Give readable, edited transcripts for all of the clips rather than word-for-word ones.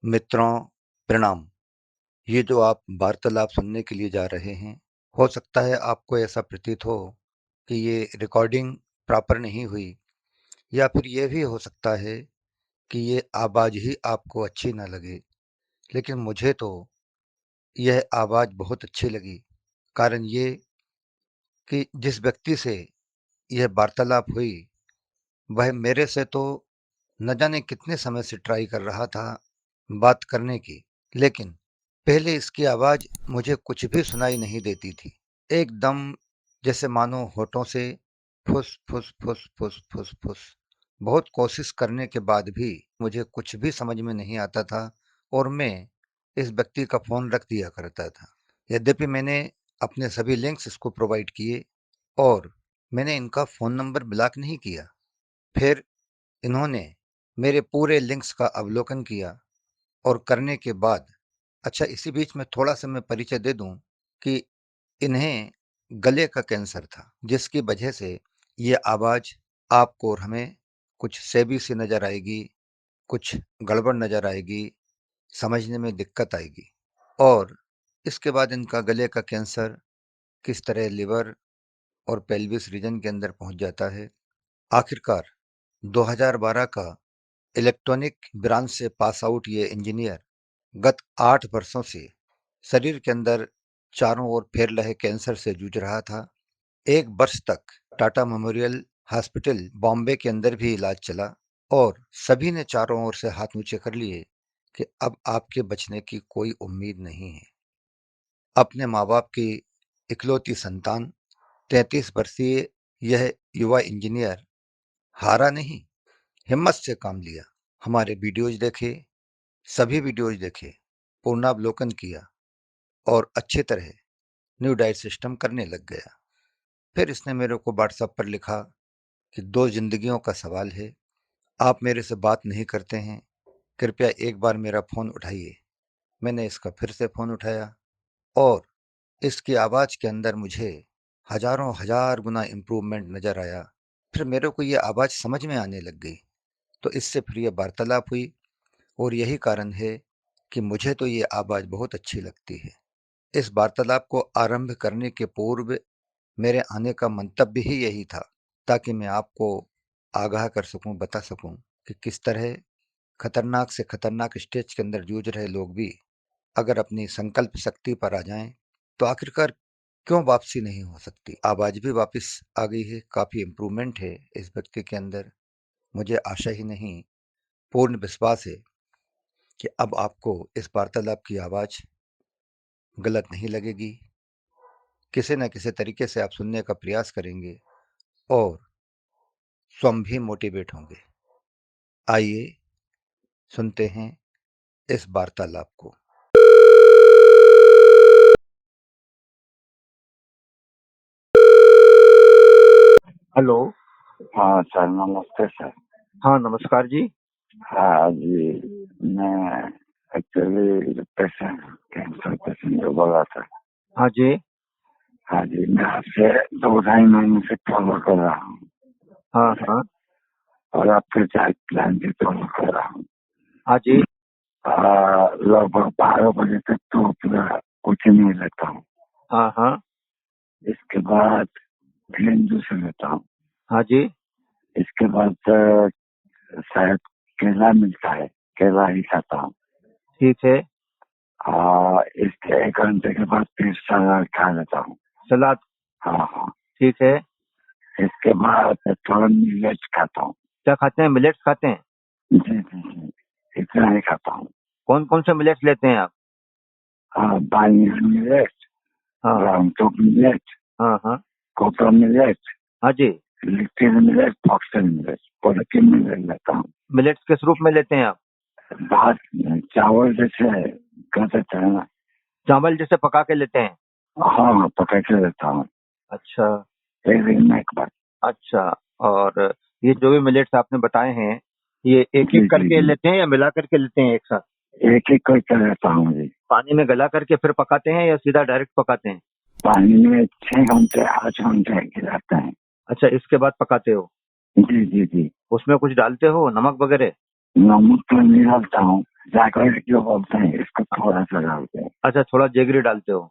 मित्रों, प्रणाम। ये जो आप वार्तालाप सुनने के लिए जा रहे हैं, हो सकता है आपको ऐसा प्रतीत हो कि ये रिकॉर्डिंग प्रॉपर नहीं हुई या फिर ये भी हो सकता है कि ये आवाज़ ही आपको अच्छी ना लगे। लेकिन मुझे तो यह आवाज़ बहुत अच्छी लगी। कारण ये कि जिस व्यक्ति से यह वार्तालाप हुई, वह मेरे से तो न जाने कितने समय से ट्राई कर रहा था बात करने की, लेकिन पहले इसकी आवाज़ मुझे कुछ भी सुनाई नहीं देती थी। एकदम जैसे मानो होठों से फुस, फुस, फुस, फुस, फुस, फुस। बहुत कोशिश करने के बाद भी मुझे कुछ भी समझ में नहीं आता था और मैं इस व्यक्ति का फ़ोन रख दिया करता था। यद्यपि मैंने अपने सभी लिंक्स इसको प्रोवाइड किए और मैंने इनका फ़ोन नंबर ब्लॉक नहीं किया। फिर इन्होंने मेरे पूरे लिंक्स का अवलोकन किया और करने के बाद अच्छा इसी बीच में थोड़ा-सा मैं परिचय दे दूँ कि इन्हें गले का कैंसर था, जिसकी वजह से ये आवाज़ आपको और हमें कुछ सेबी सी नज़र आएगी, कुछ गड़बड़ नज़र आएगी, समझने में दिक्कत आएगी। और इसके बाद इनका गले का कैंसर किस तरह लिवर और पेल्विस रीजन के अंदर पहुँच जाता है। आखिरकार 2012 का इलेक्ट्रॉनिक ब्रांच से पास आउट ये इंजीनियर गत 8 वर्षों से शरीर के अंदर चारों ओर फैल रहे कैंसर से जूझ रहा था। 1 वर्ष तक टाटा मेमोरियल हॉस्पिटल बॉम्बे के अंदर भी इलाज चला और सभी ने चारों ओर से हाथ ऊंचे कर लिए कि अब आपके बचने की कोई उम्मीद नहीं है। अपने माँ बाप की इकलौती संतान 33 वर्षीय यह युवा इंजीनियर हारा नहीं, हिम्मत से काम लिया। हमारे वीडियोज देखे, सभी वीडियोज देखे, पूर्णावलोकन किया और अच्छी तरह न्यू डाइट सिस्टम करने लग गया। फिर इसने मेरे को व्हाट्सएप पर लिखा कि 2 जिंदगियों का सवाल है, आप मेरे से बात नहीं करते हैं, कृपया एक बार मेरा फ़ोन उठाइए। मैंने इसका फिर से फ़ोन उठाया और इसकी आवाज़ के अंदर मुझे हज़ारों हज़ार गुना इम्प्रूवमेंट नज़र आया। फिर मेरे को ये आवाज़ समझ में आने लग गई, तो इससे फिर ये वार्तालाप हुई और यही कारण है कि मुझे तो ये आवाज़ बहुत अच्छी लगती है। इस वार्तालाप को आरंभ करने के पूर्व मेरे आने का मंतव्य ही यही था, ताकि मैं आपको आगाह कर सकूं, बता सकूं कि किस तरह खतरनाक से खतरनाक स्टेज के अंदर जूझ रहे लोग भी अगर अपनी संकल्प शक्ति पर आ जाएं, तो आखिरकार क्यों वापसी नहीं हो सकती। आवाज भी वापस आ गई है, काफी इम्प्रूवमेंट है इस व्यक्ति के अंदर। मुझे आशा ही नहीं, पूर्ण विश्वास है कि अब आपको इस वार्तालाप की आवाज गलत नहीं लगेगी। किसी न किसी तरीके से आप सुनने का प्रयास करेंगे और स्वयं भी मोटिवेट होंगे। आइए सुनते हैं इस वार्तालाप को। हेलो। हाँ सर, नमस्ते सर। हाँ, नमस्कार जी। हाँ जी, मैं एक्चुअली पेशेंट, कैंसर पेशेंट जो बोला था। हाँ जी। हाँ जी, मैं आपसे 2 ढाई महीने से फॉलो कर रहा हूँ। हाँ हाँ। और आपके डाइट प्लान भी फॉलो कर रहा हूँ। हाँ जी। लगभग 12 बजे तक तो पूरा कुछ नहीं लेता हूँ। हाँ हाँ। इसके बाद ग्रीन जूस लेता हूँ। हाँ जी। इसके बाद शायद केला मिलता है, केला ही खाता हूँ। ठीक है। इसके 1 घंटे के बाद फिर सलाद खा लेता हूँ। सलाद। हाँ हाँ। ठीक है। इसके बाद थोड़ा मिलेट खाता हूँ। क्या खाते हैं? मिलेट्स खाते हैं? जी जी जी, इतना ही खाता हूँ। कौन कौन से मिलेट्स लेते हैं आप? बाइनरी मिलेट, हाँ ब्राउन टोप मिलेट, हाँ। हाँ। कोपरा मिलेट, हाँ जी। लिक्विड मिलेट, फॉक्सटेल मिलेट, पोलिकी मिलेट लेता हूँ। मिलेट्स किस रूप में लेते हैं आप? भात चावल जैसे कर देते हैं ना। चावल जैसे पका के लेते हैं? हाँ, पका के लेता हूँ अच्छा। एक दिन में एक बार। अच्छा। और ये जो भी मिलेट्स आपने बताए हैं, ये एक जी एक जी करके जी, लेते हैं या मिला करके लेते हैं एक साथ? एक एक करके लेता हूँ जी। पानी में गला करके फिर पकाते हैं या सीधा डायरेक्ट पकाते हैं? पानी में 6 घंटे 8 घंटे गिराते हैं। अच्छा, इसके बाद पकाते हो? जी जी जी। उसमें कुछ डालते हो, नमक वगैरह? नमक तो नहीं डालता हूँ, जागरण जो बोलते हैं इसको थोड़ा सा डालते हैं। अच्छा, थोड़ा जेगरी डालते हो।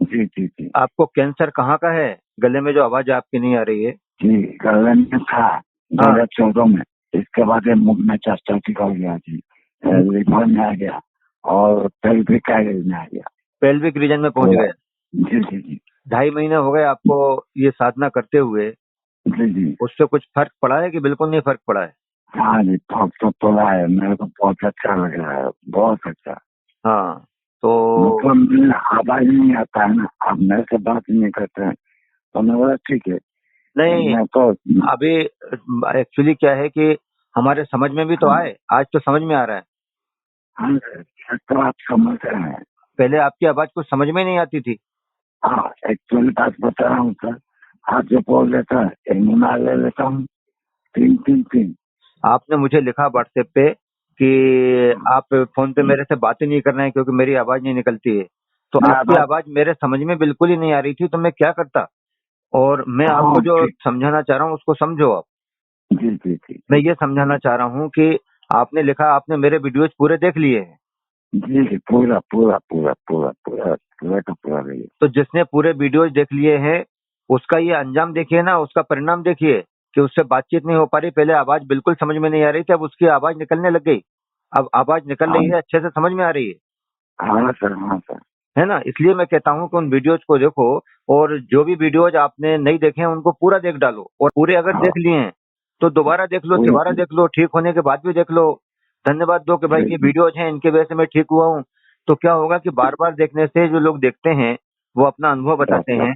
जी जी जी आपको कैंसर कहाँ का है? गले में जो आवाज आपकी नहीं आ रही है। जी। गले में था हाँ। 2014 में। इसके बाद ये मुख में चास्टाटिक हो गया जी, लिवर में आ गया और पेल्विक एरिया में आ गया। पेल्विक रीजन में पहुंच तो गए। जी जी जी 2.5 महीने हो गए आपको ये साधना करते हुए, जी जी। उससे कुछ फर्क पड़ा है कि बिल्कुल नहीं फर्क पड़ा है? हाँ जी, तो तोड़ा है, मेरे को बहुत अच्छा लग रहा है, बहुत अच्छा। हाँ, तो मतलब मुझे आवाज नहीं आता है ना, आप मेरे से बात नहीं करते हैं तो मैं बोला ठीक है। नहीं, मैं तो अभी एक्चुअली क्या है कि हमारे समझ में भी तो हाँ आए, आज तो समझ में आ रहा है। हाँ सर, तो आप समझ रहे हैं। पहले आपकी आवाज कुछ समझ में नहीं आती थी। हाँ, एक्चुअली बात बता रहा हूँ सर। आप जो बोल देता है एक मुना ले लेता हूँ, तीन तीन तीन। आपने मुझे लिखा व्हाट्सएप पे कि आप फोन पे मेरे से बात ही नहीं कर रहे हैं क्योंकि मेरी आवाज नहीं निकलती है। तो मैं आपकी आवाज आवाज मेरे समझ में बिल्कुल ही नहीं आ रही थी, तो मैं क्या करता? और मैं आपको हाँ जो ठीक। समझाना चाह रहा हूँ उसको समझो आप। जी जी जी मैं जी ये समझाना चाह रहा हूँ कि आपने लिखा आपने मेरे वीडियोज पूरे देख लिए हैं। जी जी, पूरा पूरा पूरा पूरा पूरा पूरा का पूरा रही। तो जिसने पूरे वीडियोज देख लिए हैं उसका ये अंजाम देखिए ना, उसका परिणाम देखिए कि उससे बातचीत नहीं हो पा रही। पहले आवाज बिल्कुल समझ में नहीं आ रही थी, अब उसकी आवाज निकलने लग गई। अब आवाज निकल हाँ रही है, अच्छे से समझ में आ रही हाँ सर, हाँ सर। है ना? इसलिए मैं कहता हूँ कि उन वीडियोज को देखो, और जो भी वीडियोज आपने नहीं देखे हैं उनको पूरा देख डालो, और पूरे अगर हाँ देख लिए हैं तो दोबारा देख लो, पूरा तिबारा देख लो, ठीक होने के बाद भी देख लो। धन्यवाद दो कि भाई जी ये जी वीडियोज हैं, इनके वजह से मैं ठीक हुआ हूँ। तो क्या होगा कि बार बार देखने से जो लोग देखते हैं वो अपना अनुभव सर बताते सर हैं।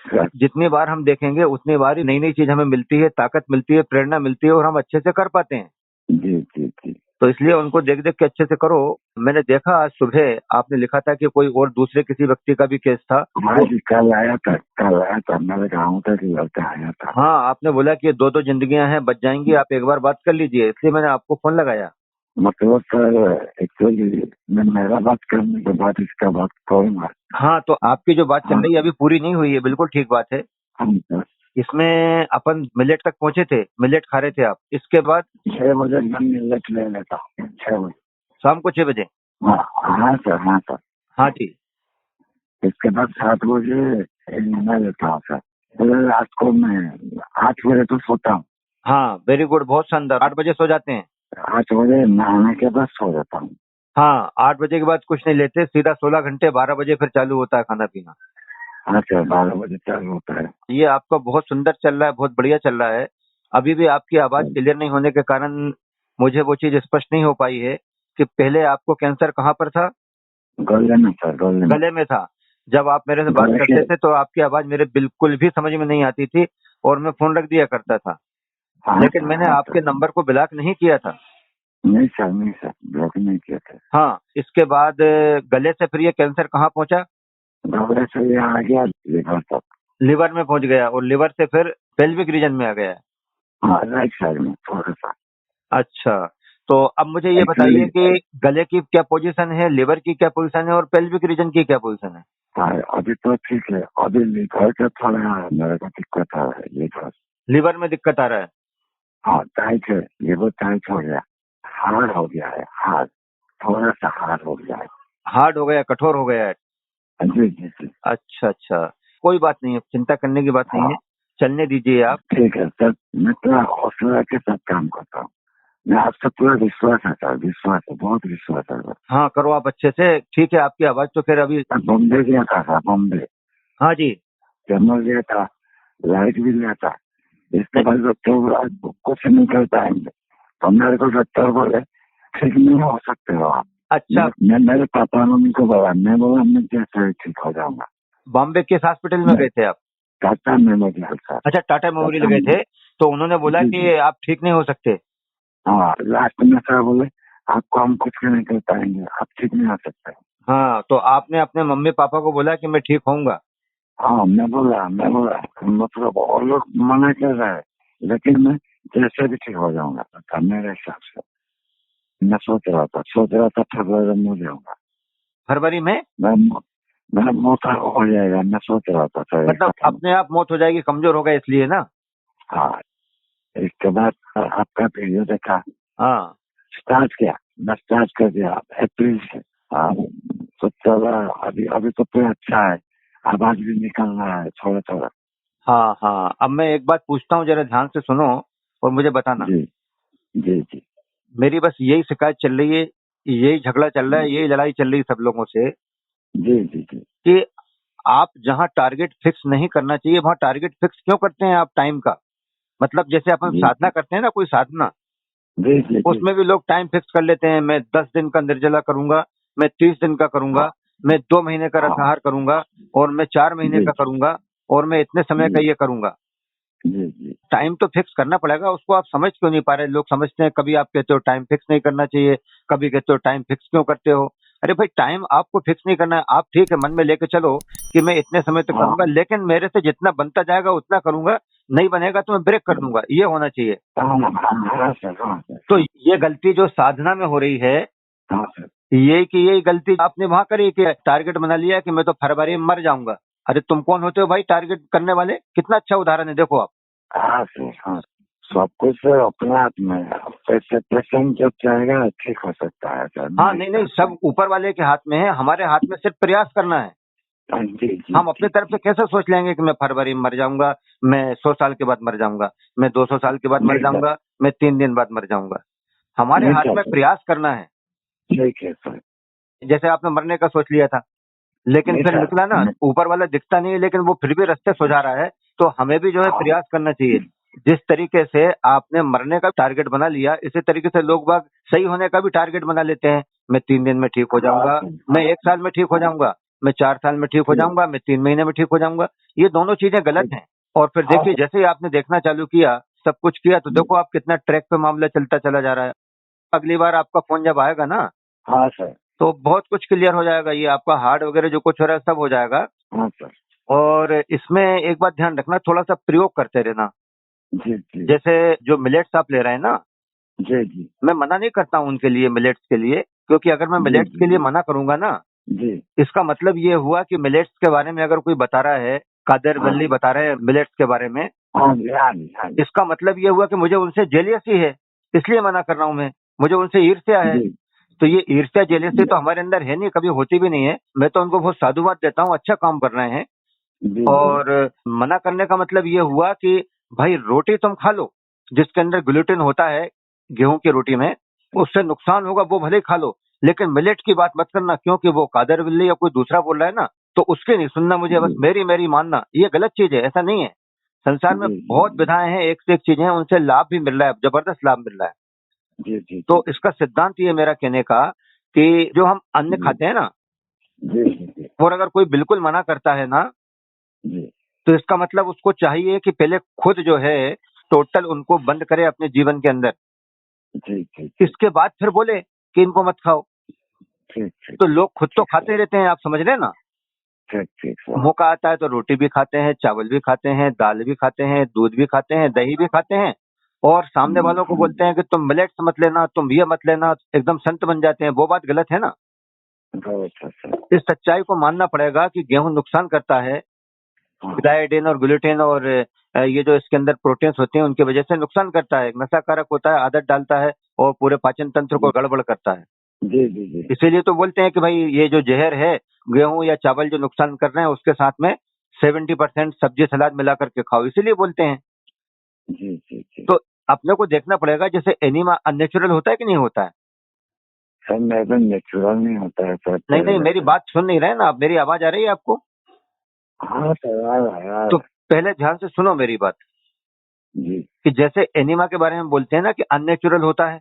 सर। जितनी बार हम देखेंगे उतनी बार ही नई नई चीज हमें मिलती है, ताकत मिलती है, प्रेरणा मिलती है, और हम अच्छे से कर पाते हैं। जी जी जी। तो इसलिए उनको देख देख के अच्छे से करो। मैंने देखा आज सुबह आपने लिखा था कि कोई और दूसरे किसी व्यक्ति का भी केस था। हाँ वो जी, कल आया था, मेरे गाँव तक लड़का आया था। हाँ, आपने बोला कि दो दो जिंदगियां हैं, बच जाएंगी, आप एक बार बात कर लीजिए, इसलिए मैंने आपको फोन लगाया। मतलब सर एक्चुअली मैं मेरा बात करने के बाद इसका बात करूँगा। हाँ, तो आपकी जो बात चल हाँ रही है अभी पूरी नहीं हुई है, बिल्कुल ठीक बात है। हम सर इसमें अपन मिलेट तक पहुंचे थे, मिलेट खा रहे थे आप। इसके बाद 6 बजे मैं मिलट ले लेता हूँ, 6 बजे। शाम को 6 बजे। हाँ हाँ सर, हाँ सर। हाँ जी। इसके बाद 7 बजे मैं लेता हूँ सर। फिर रात को मैं 8 बजे तो सोता हूँ। हाँ, वेरी गुड, बहुत शानदार। 8 बजे सो जाते हैं? 8 बजे नहाने के बाद सो जाता हूँ। हाँ, 8 बजे के बाद कुछ नहीं लेते, सीधा 16 घंटे, 12 बजे फिर चालू होता है खाना पीना। हाँ सर, 12 बजे चालू होता है। ये आपका बहुत सुंदर चल रहा है, बहुत बढ़िया चल रहा है। अभी भी आपकी आवाज क्लियर नहीं होने के कारण मुझे वो चीज स्पष्ट नहीं हो पाई है कि पहले आपको कैंसर कहाँ पर था? गले में सर, गले में। गले में था। जब आप मेरे से बात गले के करते थे तो आपकी आवाज मेरे बिल्कुल भी समझ में नहीं आती थी, और मैं फोन रख दिया करता था। हाँ लेकिन सर, मैंने हाँ सर। आपके नंबर को ब्लॉक नहीं किया था। नहीं सर, नहीं सर, ब्लॉक नहीं किया था। हाँ, इसके बाद गले से फिर ये कैंसर कहाँ पहुंचा? गले से ये आ गया लिवर तक। लिवर में पहुंच गया, और लिवर से फिर पेल्विक रीजन में आ गया। हाँ, राइट साइड में थोड़ा सा। अच्छा, तो अब मुझे ये एक्चुअली बताइए कि गले की क्या पोजीशन है, लिवर की क्या पोजीशन है, और पेल्विक रीजन की क्या पोजीशन है? अभी तो ठीक है, अभी लिवर का थोड़ा मेरे को दिक्कत आ रहा है, लिवर। लिवर में दिक्कत आ रहा है? हाँ टाइट है, लिवर टाइट हो गया, हार्ड हो गया है, हार्ड, थोड़ा सा हार्ड हो गया है। हार्ड हो गया, कठोर हो गया है? जी जी जी। अच्छा अच्छा, कोई बात नहीं है, चिंता करने की बात नहीं हाँ है, चलने दीजिए आप। ठीक है सर, मैं पूरा हौसला के साथ काम करता हूँ। मैं आपसे पूरा विश्वास है सर, विश्वास है, बहुत विश्वास है सर। हाँ, करो आप अच्छे से। ठीक है, आपकी आवाज तो फिर अभी। मैं बॉम्बे गया था सर, बॉम्बे। हाँ जी। जर्नल लिया था, लाइट भी लिया था। इसके नहीं, बाद डॉक्टर बोला कुछ नहीं कर पाएंगे, तो मेरे को डॉक्टर बोले ठीक नहीं हो सकते हो आप। अच्छा, मैं मेरे पापा मम्मी को बोला, मैं बोला मैं कैसे ठीक हो जाऊंगा। बॉम्बे किस हॉस्पिटल में मैं गए थे आप? Tata memorial sir. अच्छा, टाटा मेमोरियल टाटा गए में। थे, तो उन्होंने बोला जी जी। कि आप ठीक नहीं हो सकते। हाँ लास्ट में सर बोले आपको हम कुछ नहीं कर पाएंगे, आप ठीक नहीं हो सकते। हाँ, तो आपने अपने मम्मी पापा को बोला कि मैं ठीक होऊंगा? हाँ मैं बोला मतलब और लोग मना कर रहे हैं, लेकिन मैं जैसे भी ठीक हो जाऊंगा तो मेरे हिसाब से। मैं सोच रहा था फरवरी में हो जाऊंगा। फरवरी में? मैं मैं मोटा हो जाएगा, मैं सोच रहा था सर मतलब ऐसा था। अपने आप मौत हो जाएगी, कमजोर होगा इसलिए ना? हाँ, इसके बाद आपका वीडियो देखा, हाँ। स्टार्ट किया, मैं स्टार्ट कर दिया अप्रैल से। हाँ, तो चल रहा है अभी, अभी तो पूरा अच्छा है, आवाज भी निकल रहा है थोड़ा थोड़ा। हाँ हाँ, अब मैं एक बात पूछता हूँ, जरा ध्यान से सुनो और मुझे बताना। जी जी जी मेरी बस यही शिकायत चल रही है, यही झगड़ा चल रहा है, यही लड़ाई चल रही है सब लोगों से जी जी जी कि आप जहाँ टारगेट फिक्स नहीं करना चाहिए वहाँ टारगेट फिक्स क्यों करते हैं आप टाइम का। मतलब जैसे अपन जी साधना करते हैं ना, कोई साधना, जी जी जी उसमें भी लोग टाइम फिक्स कर लेते हैं, मैं 10 दिन का निर्जला करूंगा, मैं 30 दिन का करूंगा, हाँ मैं 2 महीने का हाँ रथाहार करूंगा, और मैं 4 महीने जी का करूंगा, और मैं इतने समय का जी ये करूंगा। जी जी टाइम तो फिक्स करना पड़ेगा, उसको आप समझ क्यों नहीं पा रहे। लोग समझते हैं, कभी आप कहते हो टाइम फिक्स नहीं करना चाहिए, कभी कहते हो टाइम फिक्स क्यों करते हो। अरे भाई, टाइम आपको फिक्स नहीं करना है, आप ठीक है मन में लेके चलो कि मैं इतने समय तक हाँ करूंगा, लेकिन मेरे से जितना बनता जाएगा उतना करूंगा, नहीं बनेगा तो मैं ब्रेक कर दूंगा, ये होना चाहिए। हाँ हाँ सर, हाँ सर, तो हाँ ये गलती जो साधना में हो रही है, हाँ सर, ये कि यही गलती आपने वहां करी कि टारगेट बना लिया कि मैं तो फरवरी में मर जाऊंगा। अरे तुम कौन होते हो भाई टारगेट करने वाले। कितना अच्छा उदाहरण है, देखो आप। हाँ सर, हाँ। सब कुछ सर अपने हाथ में है, पैसे पेशेंट जब चाहेगा ठीक हो सकता है सर, हाँ, मेरे नहीं नहीं, हिसाब से। सब ऊपर वाले के हाथ में है, हमारे हाथ में सिर्फ प्रयास करना है। हाँ, जी जी हम अपनी जी तरफ से जी। कैसे सोच लेंगे कि मैं फरवरी में मर जाऊंगा, मैं 100 साल के बाद मर जाऊंगा, मैं 200 साल के बाद मर नहीं सर, जाऊंगा, मैं 3 दिन बाद मर जाऊंगा। हमारे नहीं हाथ सर में सर, प्रयास करना है। ठीक है सर। जैसे आपने मरने का सोच लिया था, लेकिन नहीं फिर सर, निकला ना, मैं ऊपर वाला दिखता नहीं है लेकिन वो फिर भी रास्ते सुझा रहा है। तो हमें भी जो है हाँ प्रयास करना चाहिए। जिस तरीके से आपने मरने का टारगेट बना लिया, इसी तरीके से लोग बाग सही होने का भी टारगेट बना लेते हैं। मैं 3 दिन में ठीक हो हाँ जाऊंगा, सर, मैं हाँ 1 साल में ठीक हो हाँ, जाऊंगा, मैं 4 साल में ठीक हो ठीक जाऊंगा, मैं 3 महीने में ठीक हो जाऊंगा। ये दोनों चीजें गलत ठीक। हैं। और फिर हाँ देखिए, सर, जैसे ही आपने देखना चालू किया, सब कुछ किया, तो जी, देखो आप कितना ट्रैक पे मामला चलता चला जा रहा है। अगली बार आपका फोन जब आएगा ना, हाँ सर, तो बहुत कुछ क्लियर हो जाएगा, ये आपका हार्ड वगैरह जो कुछ हो रहा है सब हो जाएगा। हाँ सर, और इसमें एक बात ध्यान रखना, थोड़ा-सा प्रयोग करते रहना। जी जी जैसे जो मिलेट्स आप ले रहे हैं ना, जी जी मैं मना नहीं करता हूँ उनके लिए, मिलेट्स के लिए, क्योंकि अगर मैं जी मिलेट्स जी के लिए मना करूँगा ना, जी, इसका मतलब ये हुआ कि मिलेट्स के बारे में अगर कोई बता रहा है, कादर हाँ वल्ली बता रहे हैं मिलेट्स के बारे में, हाँ जी, हाँ जी, हाँ जी, इसका मतलब ये हुआ कि मुझे उनसे जेलियसी है, इसलिए मना कर रहा हूँ मैं। मुझे उनसे ईर्ष्या है। जी तो ये ईर्ष्या जेलसी जी तो हमारे अंदर है नहीं, कभी होती भी नहीं है। मैं तो उनको बहुत साधुवाद देता हूँ, अच्छा काम कर रहे हैं। जी जी और मना करने का मतलब ये हुआ कि भाई रोटी तुम खा लो, जिसके अंदर ग्लूटेन होता है, गेहूं की रोटी में, उससे नुकसान होगा वो भले ही खा लो, लेकिन मिलेट की बात मत करना, क्योंकि वो कादर बिल्ली या कोई दूसरा बोल रहा है ना, तो उसके नहीं सुनना मुझे, बस जी मेरी मेरी मानना। ये गलत चीज है, ऐसा नहीं है। संसार में जी बहुत जी विधाएं हैं, एक से एक चीजें हैं, उनसे लाभ भी मिल रहा है, जबरदस्त लाभ मिल रहा है। जी जी तो जी इसका सिद्धांत ये मेरा कहने का कि जो हम अन्न जी खाते हैं ना, जी जी और अगर कोई बिल्कुल मना करता है ना, जी तो इसका मतलब उसको चाहिए कि पहले खुद जो है टोटल उनको बंद करे अपने जीवन के अंदर, जी जी जी, इसके बाद फिर बोले कि इनको मत खाओ। ठीक ठीक तो लोग खुद तो ठीक सर, खाते रहते हैं, आप समझ रहे हैं ना। ठीक ठीक सर, मौका आता है तो रोटी भी खाते हैं, चावल भी खाते हैं, दाल भी खाते हैं, दूध भी खाते हैं, दही भी खाते हैं, और सामने वालों को हाँ, बोलते हैं कि तुम मिलेट्स मत लेना, तुम ये मत लेना, एकदम संत बन जाते हैं। वो बात गलत है ना। बहुत अच्छा सर, इस सच्चाई को मानना पड़ेगा कि गेहूं नुकसान करता है। हाँ ग्लाइडेन और ग्लूटेन और ये जो इसके अंदर प्रोटीन्स होते हैं, उनकी वजह से नुकसान करता है, नशाकारक होता है, आदत डालता है, और पूरे पाचन तंत्र को जी गड़बड़ करता है। जी जी जी इसीलिए तो बोलते हैं कि भाई ये जो जहर है, गेहूं या चावल जो नुकसान कर रहे हैं, उसके साथ में 70% सब्जी सलाद मिला करके खाओ, इसीलिए बोलते हैं। जी जी जी तो अपने को देखना पड़ेगा, जैसे एनिमा अननेचुरल होता है कि नहीं होता है। सर, मेरे नेचुरल नहीं होता है सर, नहीं नहीं, पहले मेरी से। बात सुन नहीं रहे ना आप, मेरी आवाज आ रही है आपको। हाँ सर, आ रहा है, आ तो रहा है। पहले ध्यान से सुनो मेरी बात, जी, कि जैसे एनिमा के बारे में बोलते हैं ना कि अननेचुरल होता है।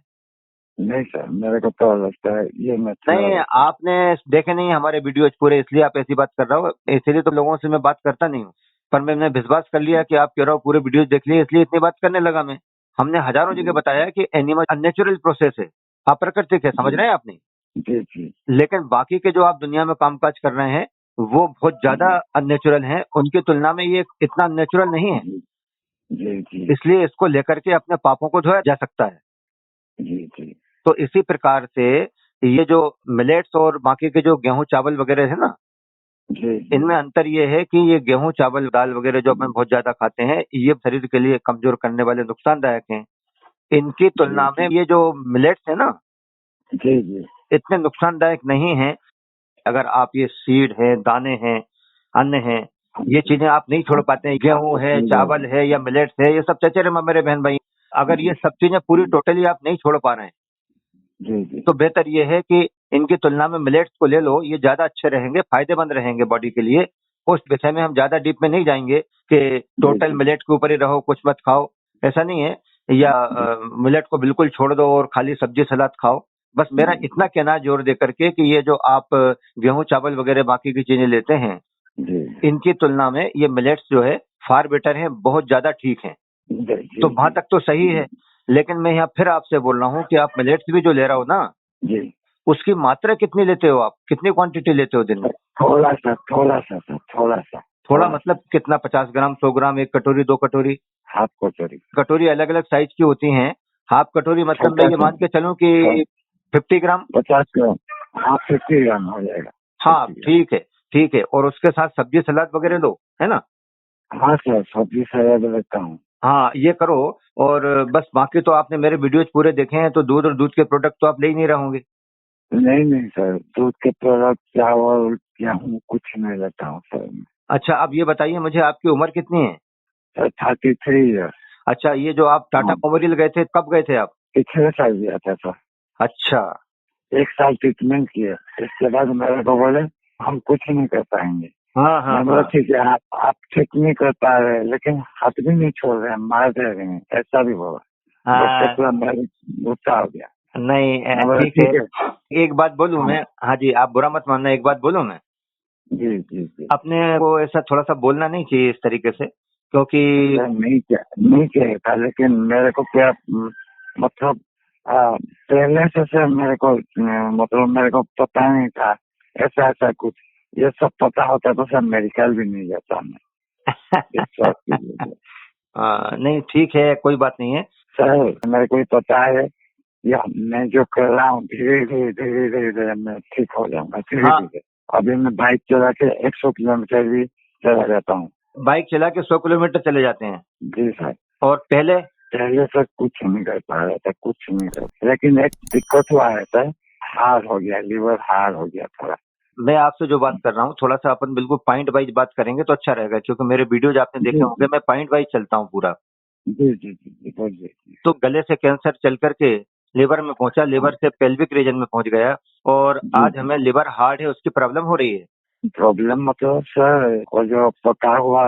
नहीं सर, मेरे को तो लगता है ये नेचुरल नहीं, होता है। आपने देखे नहीं हमारे वीडियोज पूरे, इसलिए आप ऐसी बात कर रहे हो, इसीलिए तो लोगों से मैं बात करता नहीं हूँ। पर मैंने विश्वास कर लिया कि आप कह रहे हो पूरे वीडियोज देख लिए, इसलिए इतनी बात करने लगा मैं। हमने हजारों जगह जी बताया कि एनिमल अननेचुरल प्रोसेस है, अप्राकृतिक है, समझ जी रहे हैं आप नहीं। जी जी लेकिन बाकी के जो आप दुनिया में कामकाज कर रहे हैं, वो बहुत ज्यादा जी अननेचुरल हैं, उनकी तुलना में ये इतना अननेचुरल नहीं है। जी जी जी इसलिए इसको लेकर के अपने पापों को धोया जा सकता है। जी जी तो इसी प्रकार से ये जो मिलेट्स और बाकी के जो गेहूं चावल वगैरह है ना, जी जी इनमें अंतर ये है कि ये गेहूं चावल दाल वगैरह जो अपन बहुत ज्यादा खाते हैं, ये शरीर के लिए कमजोर करने वाले नुकसानदायक हैं। इनकी जी तुलना में जी ये जो मिलेट्स है ना, जी जी इतने नुकसानदायक नहीं है। अगर आप ये सीड है, दाने हैं, अन्न है, ये चीजें आप नहीं छोड़ पाते हैं, गेहूं है, चावल है या मिलेट्स है, ये सब चचेरे मेरे बहन भाई, अगर ये सब चीजें पूरी टोटली आप नहीं छोड़ पा रहे हैं जी जी तो बेहतर ये है कि इनकी तुलना में मिलेट्स को ले लो, ये ज्यादा अच्छे रहेंगे, फायदेमंद रहेंगे बॉडी के लिए। उस विषय में हम ज्यादा डीप में नहीं जाएंगे कि जी टोटल जी मिलेट के ऊपर ही रहो, कुछ मत खाओ, ऐसा नहीं है। या मिलेट को बिल्कुल छोड़ दो और खाली सब्जी सलाद खाओ। बस मेरा इतना कहना है जोर दे करके कि ये जो आप गेहूं चावल वगैरह बाकी की चीजें लेते हैं, जी इनकी तुलना में ये मिलेट्स जो है फार बेटर है, बहुत ज्यादा ठीक है। जी तो जी वहां तक तो सही है, लेकिन मैं यहाँ फिर आपसे बोल रहा हूँ कि आप मिलेट्स भी जो ले रहे हो ना, जी उसकी मात्रा कितनी लेते हो आप? कितनी क्वांटिटी लेते हो दिन में? थोड़ा सा थोड़ा सा सर, थोड़ा सा थोड़ा थोड़ा सा मतलब कितना? 50 ग्राम, 100 ग्राम, 1 कटोरी, 2 कटोरी? हाफ कचौरी, कटोरी अलग अलग साइज की होती हैं। हाफ कटोरी मतलब मैं छोटा ये सा मान के चलूं कि 50 ग्राम। 50 ग्राम, हाँ 50 ग्राम हो जाएगा, हाँ 50 ग्राम। ठीक है, ठीक है। और उसके साथ सब्जी सलाद वगैरह लो, है ना? हाँ सर, सब्जी सलाद लेता हूँ। हाँ ये करो। और बस बाकी तो आपने मेरे वीडियोज पूरे देखे हैं, तो दूध और दूध के प्रोडक्ट तो आप ले ही नहीं रहोगे। नहीं नहीं सर, दूध के प्रोडक्ट, चावल, गेहूँ कुछ नहीं लेता हूँ सर मैं। अच्छा अब ये बताइए मुझे, आपकी उम्र कितनी है? Sir 33 year. अच्छा, ये जो आप टाटा हाँ, मोबाइल गए थे, कब गए थे आप? पिछले साल दिया था सर, अच्छा। 1 साल ट्रीटमेंट किया। इसके बाद मेरे को बोले हम कुछ नहीं कर पाएंगे। हाँ हाँ मैं बोला हाँ ठीक है, आप ठीक नहीं कर पा रहे, लेकिन हाथ भी नहीं छोड़ रहे हैं, मार दे रहे हैं, ऐसा भी बोला। डॉक्टर हाँ। पूरा मेरे गुस्सा हो गया। नहीं मैं बोला ठीक है। ठीक है। एक बात बोलूं हाँ मैं? हाँ जी, आप बुरा मत मानना, एक बात बोलूं मैं? जी जी जी अपने को ऐसा थोड़ा सा बोलना नहीं चाहिए इस तरीके से, क्योंकि सर, नहीं चाहिए था, लेकिन मेरे को क्या मतलब पहले से सर मेरे को मतलब मेरे को पता नहीं था ऐसा ऐसा कुछ। ये सब पता होता तो सर मेडिकल भी नहीं जाता मैं इस सब के लिए। नहीं ठीक है, कोई बात नहीं है। सर मेरे को ही पता है, या मैं जो कर रहा हूँ धीरे धीरे धीरे धीरे धीरे मैं ठीक हो जाऊंगा, धीरे हाँ, धीरे। अभी मैं बाइक चला के 100 किलोमीटर भी चला जाता हूँ। बाइक चला के 100 किलोमीटर चले जाते हैं? जी सर। और पहले? पहले से कुछ नहीं कर पा रहा था, कुछ नहीं कर, लेकिन एक दिक्कत हुआ है सर, हार्ड हो गया, लीवर हार्ड हो गया थोड़ा। मैं आपसे जो बात कर रहा हूँ, थोड़ा सा अपन बिल्कुल पॉइंट वाइज बात करेंगे तो अच्छा रहेगा, क्योंकि मेरे वीडियोज आपने देखे जी होंगे, मैं पॉइंट वाइज चलता हूँ पूरा। जी जी जी जी बोलिए। तो गले से कैंसर चल करके लिवर में पहुंचा, हाँ, लिवर से पेल्विक रीजन में पहुंच गया, और जी आज जी। हमें लिवर हार्ड है, उसकी प्रॉब्लम हो रही है। प्रॉब्लम मतलब सर, वो जो पका हुआ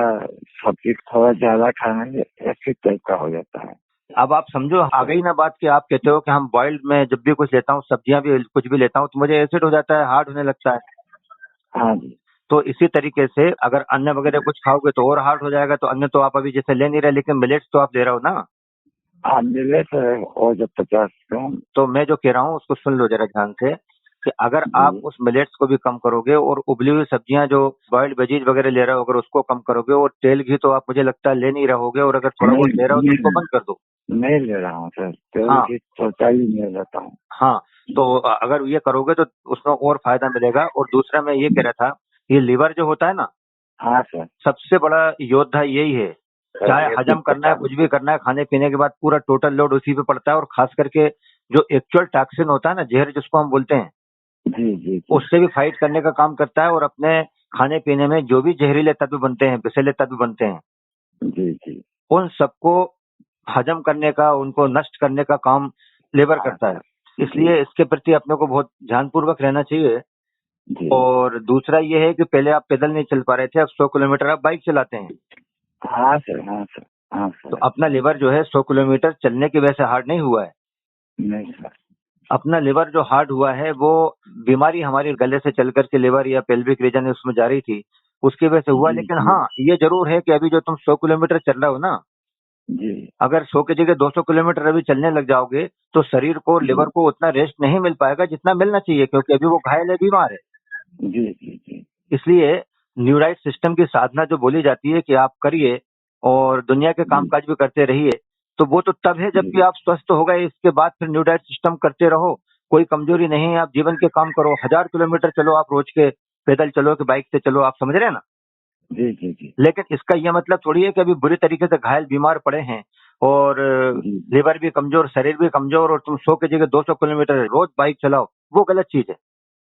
सब्जी थोड़ा ज्यादा खाने से एसिड टाइप का हो जाता है। अब आप समझो, आ गई ना बात कि आप कहते हो कि हम बॉइल्ड में जब भी कुछ लेता हूँ, सब्जियां भी कुछ भी लेता हूँ, तो मुझे एसिड हो जाता है, हार्ड होने लगता है। हाँ जी। तो इसी तरीके से अगर अन्न वगैरह कुछ खाओगे तो और हार्ड हो जाएगा। तो अन्न तो आप अभी जैसे ले नहीं रहे, लेकिन मिलेट्स तो आप ले रहे हो ना। हाँ मिले सर, और जब 50 ग्राम। तो मैं जो कह रहा हूँ उसको सुन लो जरा ध्यान से, कि अगर आप जी उस मिलेट्स को भी कम करोगे और उबली हुई सब्जियां जो बॉइल्ड वेजीज वगैरह ले रहे हो, अगर उसको कम करोगे, और तेल घी तो आप मुझे लगता है ले नहीं रहोगे, और अगर थोड़ा नहीं बहुत ले रहे हो तो उसको नहीं बंद कर दो। नहीं ले रहा हूँ सर, तेल हाँ की टोटली नहीं लेता हूँ। हाँ। तो अगर ये करोगे तो उसमें और फायदा मिलेगा। और दूसरा मैं ये कह रहा था, ये लीवर जो होता है ना, हाँ सर। सबसे बड़ा योद्धा यही है। सर चाहे ये भी हजम करना पता है, कुछ भी करना है, खाने पीने के बाद पूरा टोटल लोड उसी पे पड़ता है। और खास करके जो एक्चुअल टॉक्सिन होता है ना, जहर जिसको हम बोलते हैं, जी जी जी उससे भी फाइट करने का काम करता है। और अपने खाने पीने में जो भी जहरीले तत्व बनते हैं, विषैले तत्व बनते हैं, जी जी। उन सबको हजम करने का, उनको नष्ट करने का काम लेबर हाँ करता है। सर। जी इसलिए इसके प्रति अपने को बहुत ध्यानपूर्वक रहना चाहिए। जी। और दूसरा ये है कि पहले आप पैदल नहीं चल पा रहे थे, अब 100 किलोमीटर आप बाइक चलाते हैं। हाँ सर, हाँ सर, हाँ तो सर। अपना लिवर जो है 100 किलोमीटर चलने की वजह से हार्ड नहीं हुआ है। नहीं सर। अपना लिवर जो हार्ड हुआ है वो बीमारी हमारी गले से चल करके लिवर या पेल्विक रीजन उसमें जा रही थी, उसकी वजह से हुआ। जी लेकिन जी हाँ, ये जरूर है कि अभी जो तुम 100 किलोमीटर चल रहे हो ना, जी अगर 100 की जगह 200 किलोमीटर अभी चलने लग जाओगे तो शरीर को, जी लिवर को उतना रेस्ट नहीं मिल पाएगा जितना मिलना चाहिए, क्योंकि अभी वो घायल है, बीमार है। जी जी जी इसलिए न्यूराइट सिस्टम की साधना जो बोली जाती है कि आप करिए और दुनिया के जी कामकाज भी करते रहिए, तो वो तो तब है जबकि जी आप स्वस्थ हो गए। इसके बाद फिर न्यूराइट सिस्टम करते रहो, कोई कमजोरी नहीं है। आप जीवन के काम करो, 1000 किलोमीटर चलो आप रोज के, पैदल चलो कि बाइक से चलो, आप समझ रहे हैं ना। जी जी जी। लेकिन इसका यह मतलब थोड़ी है कि अभी बुरी तरीके से घायल बीमार पड़े हैं और जी लिवर भी कमजोर, शरीर भी कमजोर, और तुम 100 की जगह 200 किलोमीटर रोज बाइक चलाओ, वो गलत चीज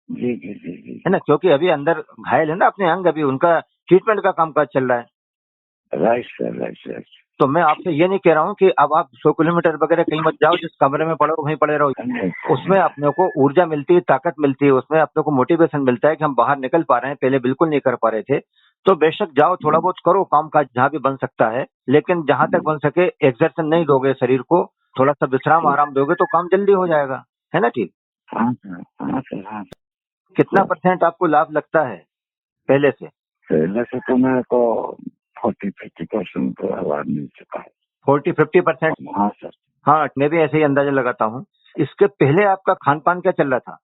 जी जी जी जी है ना? क्योंकि अभी अंदर घायल है ना अपने अंग, अभी उनका ट्रीटमेंट का कामकाज चल रहा है। Right sir, right sir. तो मैं आपसे ये नहीं कह रहा हूँ कि अब आप 100 किलोमीटर वगैरह कहीं मत जाओ, जिस कमरे में पड़ो वहीं पड़े रहो। नहीं उसमें अपने को ऊर्जा मिलती है, ताकत मिलती है, उसमें अपने को मोटिवेशन मिलता है कि हम बाहर निकल पा रहे हैं, पहले बिल्कुल नहीं कर पा रहे थे। तो बेशक जाओ, थोड़ा बहुत करो काम काज जहाँ भी बन सकता है, लेकिन जहां तक बन सके एक्सर्शन नहीं दोगे शरीर को, थोड़ा सा विश्राम आराम दोगे तो काम जल्दी हो जाएगा, है ना? ठीक। हाँ सर, हाँ सर, हाँ कितना सर। परसेंट आपको लाभ लगता है पहले से? पहले से तो मेरे को 40-50% तो लाभ मिल चुका है। 40-50%? हाँ सर। हाँ, मैं भी ऐसे ही अंदाजा लगाता हूँ। इसके पहले आपका खान पान क्या चल रहा था?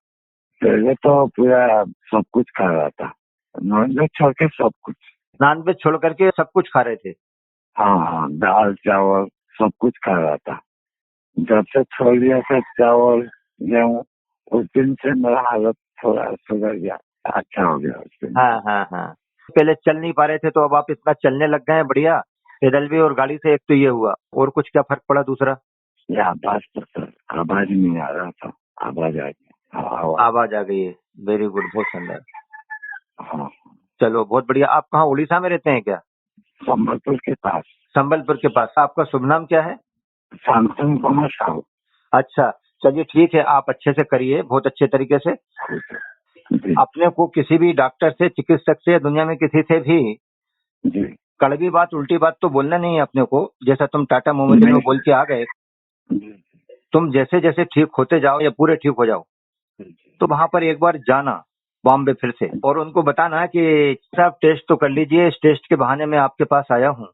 पहले तो पूरा सब कुछ खा रहा था, नॉनवेज छोड़ के सब कुछ। नॉनवेज छोड़ करके सब कुछ खा रहे थे? हाँ हाँ, दाल चावल सब कुछ खा रहा था। जब से छोड़ दिया सर चावल गेहूँ, उस दिन से मेरा हालत थोड़ा सुधर गया, अच्छा हो गया उस दिन से। हाँ हाँ हाँ। पहले चल नहीं पा रहे थे, तो अब आप इतना चलने लग गए हैं, बढ़िया। पैदल भी और गाड़ी से, एक तो ये हुआ, और कुछ क्या फर्क पड़ा दूसरा? ये आवाज तो सर, आवाज नहीं आ रहा था, आवाज आ गया। हाँ, आवाज। आवाज आ गई है। वेरी गुड, बहुत सुंदर। हाँ, चलो बहुत बढ़िया। आप कहाँ, उड़ीसा में रहते हैं क्या? संबलपुर के पास। संबलपुर के पास। आपका शुभ नाम क्या है? सैमसंग कुमार साहू। अच्छा, चलिए ठीक है, आप अच्छे से करिए, बहुत अच्छे तरीके से। जी अपने को किसी भी डॉक्टर से, चिकित्सक से, दुनिया में किसी से भी जी। कड़वी बात, उल्टी बात तो बोलना नहीं है अपने को। जैसा तुम टाटा मोमेडियन में नहीं बोल सर। के आ गए, जी तुम जैसे जैसे ठीक होते जाओ या पूरे ठीक हो जाओ, जी तो वहां पर एक बार जाना बॉम्बे फिर से, और उनको बताना कि साहब टेस्ट तो कर लीजिए, इस टेस्ट के बहाने मैं आपके पास आया हूँ,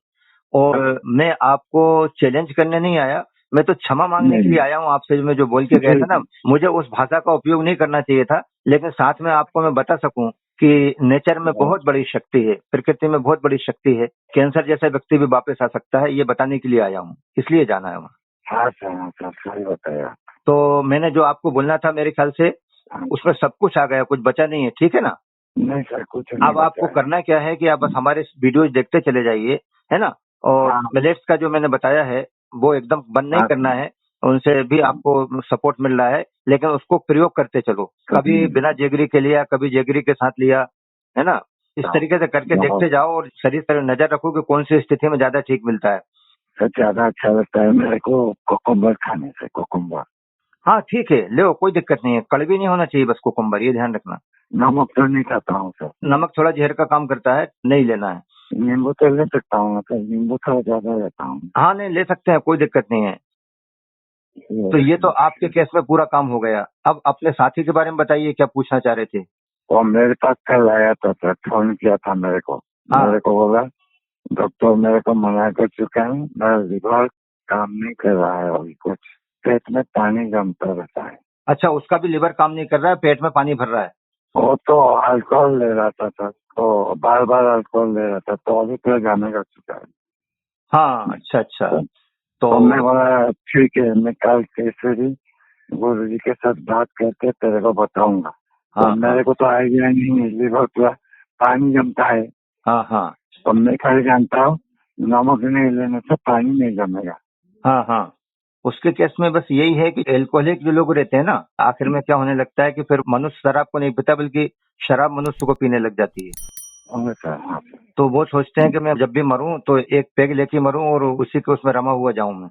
और मैं आपको चैलेंज करने नहीं आया, मैं तो क्षमा मांगने नहीं के लिए नहीं। आया हूँ आपसे। मैं जो बोल के गया जी था ना, जी मुझे उस भाषा का उपयोग नहीं करना चाहिए था, लेकिन साथ में आपको मैं बता सकूं कि नेचर में बहुत बड़ी शक्ति है, प्रकृति में बहुत बड़ी शक्ति है। कैंसर जैसा व्यक्ति भी वापस आ सकता है, ये बताने के लिए आया हूँ, इसलिए जाना है वहाँ। हाँ सर, हाँ सर, सही बताया। तो मैंने जो आपको बोलना था, मेरे ख्याल से हाँ, उसमें सब कुछ आ गया, कुछ बचा नहीं है, ठीक है ना? नहीं सर, कुछ नहीं अब आपको बताया। करना क्या है कि आप बस हमारे वीडियोज देखते चले जाइए, है ना? और हाँ मिलेट्स का जो मैंने बताया है, वो एकदम बंद नहीं हाँ करना सर। है। उनसे भी हाँ, आपको सपोर्ट मिल रहा है, लेकिन उसको प्रयोग करते चलो। कभी कभी बिना जेगरी के लिया, कभी जेगरी के साथ लिया, है ना? इस तरीके से करके देखते बहुत जाओ, और शरीर पर नजर रखो कि कौन सी स्थिति में ज्यादा ठीक मिलता है। सबसे ज्यादा अच्छा लगता है मेरे को कोकुम्बर खाने से, कोकुम्बर। हाँ ठीक है, ले, कोई दिक्कत नहीं है। कड़वी नहीं होना चाहिए बस कुकुम्बर, ये ध्यान रखना। नमक तो नहीं खाता हूँ सर। नमक थोड़ा जहर का काम करता है, नहीं लेना है। नींबू तो ले सकता हूँ सर, नींबू थोड़ा ज्यादा लेता हूँ। हाँ नहीं, ले सकते हैं, कोई दिक्कत नहीं है। तो ये तो आपके केस में पूरा काम हो गया। अब अपने साथी के बारे में बताइए, क्या पूछना चाह रहे थे? और मेरे पास कल आया था सर, फोन किया था मेरे को। हाँ। मेरे को बोला डॉक्टर मेरे को मना कर चुका है, मेरा लिवर काम नहीं कर रहा है, अभी कुछ पेट में पानी जमता रहता है। अच्छा, उसका भी लिवर काम नहीं कर रहा है, पेट में पानी भर रहा है? वो तो अल्कोहल ले रहा था सर, तो बार बार अल्कोहल ले रहा था, तो अभी तो जाने कर चुका है। हाँ, अच्छा अच्छा। तो, तो तो मैं बोला ठीक है, मैं कल कैसे भी गुरु जी के साथ बात करके तेरे को बताऊंगा। तो हाँ हाँ मेरे को तो आइडिया नहीं है, लिवर पूरा पानी जमता है। हाँ हाँ तो मैं खाली जानता हूँ नमक नहीं लेने से पानी नहीं जमेगा। हाँ हाँ। उसके केस में बस यही है कि एल्कोहलिक जो लोग रहते हैं ना, आखिर में क्या होने लगता है कि फिर मनुष्य शराब को नहीं पीता, बल्कि शराब मनुष्य को पीने लग जाती है। हाँ सर, हाँ सर। तो वो सोचते हैं कि मैं जब भी मरूं तो एक पेग लेके मरूं और उसी के उसमें रमा हुआ जाऊं मैं।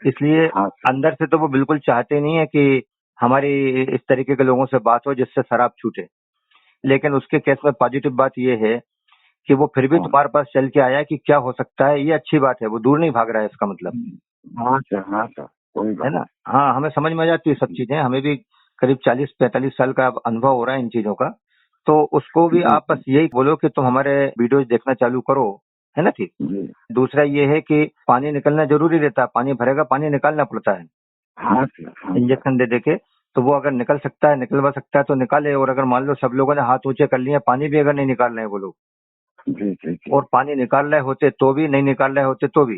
इसलिए हाँ सर। अंदर से तो वो बिल्कुल चाहते नहीं है कि हमारी इस तरीके के लोगों से बात हो जिससे शराब छूटे। लेकिन उसके केस में पॉजिटिव बात ये है कि वो फिर भी हाँ तुम्हारे पास चल के आया कि क्या हो सकता है, ये अच्छी बात है, वो दूर नहीं भाग रहा है, इसका मतलब, हाँ सर, हाँ सर, कोई है बात ना? हाँ, हमें समझ में आ जाती है सब नहीं। चीजें, हमें भी करीब 40-45 साल का अब अनुभव हो रहा है इन चीजों का। तो उसको भी जी आप बस यही बोलो कि तुम हमारे वीडियोज देखना चालू करो, है ना? ठीक। जी। दूसरा ये है कि पानी निकलना जरूरी रहता है, पानी भरेगा, पानी निकालना पड़ता है हाँ सर, हाँ सर। इंजेक्शन दे दे के। तो वो अगर निकल सकता है, निकलवा सकता है तो निकाले, और अगर मान लो सब लोगों ने हाथ ऊंचे कर लिए, पानी भी अगर नहीं निकाल रहे हैं वो लोग, जी जी जी और पानी निकाल रहे होते तो भी, नहीं निकाल रहे होते तो भी,